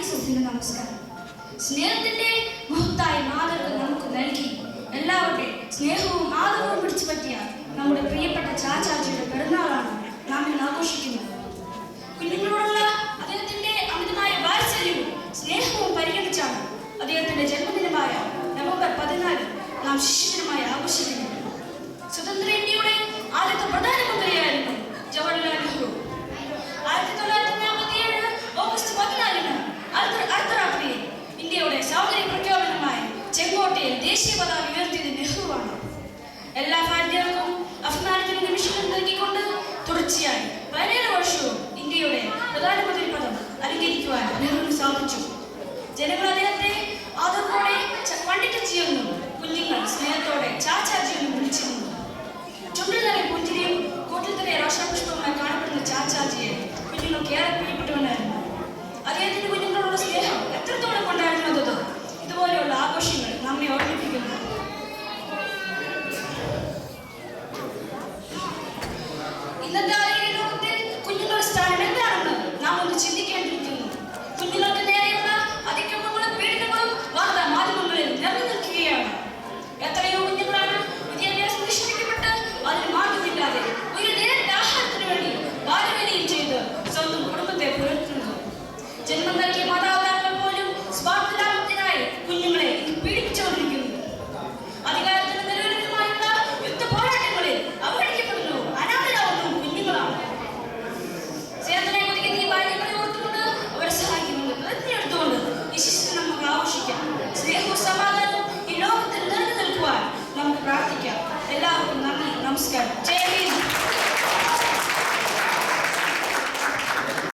സത്യസന്ധ നമസ്കാരം. സ്നേഹത്തിന്റെ മഹത്തായ മാതൃക നമുക്ക് നൽകി എല്ലാവരുടെയും സ്നേഹവും ആദരവും പിടിച്ചു പറ്റിയ നമ്മുടെ പ്രിയപ്പെട്ട ചാച്ചാജിയുടെ പിറന്നാളാണ് നാം ഇന്ന് ആഘോഷിക്കുന്നത്. കുഞ്ഞുങ്ങളോടുള്ള അദ്ദേഹത്തിന്റെ അമിതമായ വാത്സല്യവും സ്നേഹവും പരിഗണിച്ചാണ് അദ്ദേഹത്തിന്റെ ജന്മദിനമായ നവംബർ 14 നാം ശിശുദിനമായി ആഘോഷിക്കുന്നത്. സ്വതന്ത്ര ഇന്ത്യയുടെ ആദ്യത്തെ പ്രധാനമന്ത്രിയായിരുന്നു ജവഹർലാൽ നെഹ്റു. 1947 ഓഗസ്റ്റ് 14 അർദ്ധരാത്രിയിൽ ഇന്ത്യയുടെ സ്വാതന്ത്ര്യ പ്രഖ്യാപനമായ ചെങ്കോട്ടയിൽ ദേശീയ പതാക ഉയർത്തിയത് നെഹ്റുവാണ്. എല്ലാ ഭാരതീയർക്കും അഭിമാനത്തിന്റെ നിമിഷങ്ങൾ നൽകിക്കൊണ്ട് തുടർച്ചയായി 17 വർഷവും ഇന്ത്യയുടെ പ്രധാനമന്ത്രി പദം അലങ്കരിക്കുവാൻ നെഹ്റുവിന് സാധിച്ചു. ജനങ്ങൾ അദ്ദേഹത്തെ ആദരവോടെ പണ്ഡിറ്റ്ജിയെന്നും കുഞ്ഞുങ്ങൾ സ്നേഹത്തോടെ ചാച്ചാജിയെന്നും വിളിച്ചിരുന്നു. ചുണ്ടിൽ തന്നെ പുഞ്ചിരിയും കൂട്ടിൽ തന്നെ രോഷാപുഷ്പവുമായി കാണപ്പെടുന്ന ചാച്ചാജിയെ കുഞ്ഞുങ്ങൾക്ക് ഏറെ പ്രിയപ്പെട്ടവനായിരുന്നു. അദ്ദേഹത്തിന്റെ കുഞ്ഞുങ്ങളോടുള്ള സ്നേഹം എത്രത്തോളം കൊണ്ടായിരുന്നത് ഇതുപോലെയുള്ള ആഘോഷങ്ങൾ നമ്മെ ഓർമ്മിപ്പിക്കുന്നു. ഇന്നത്തെ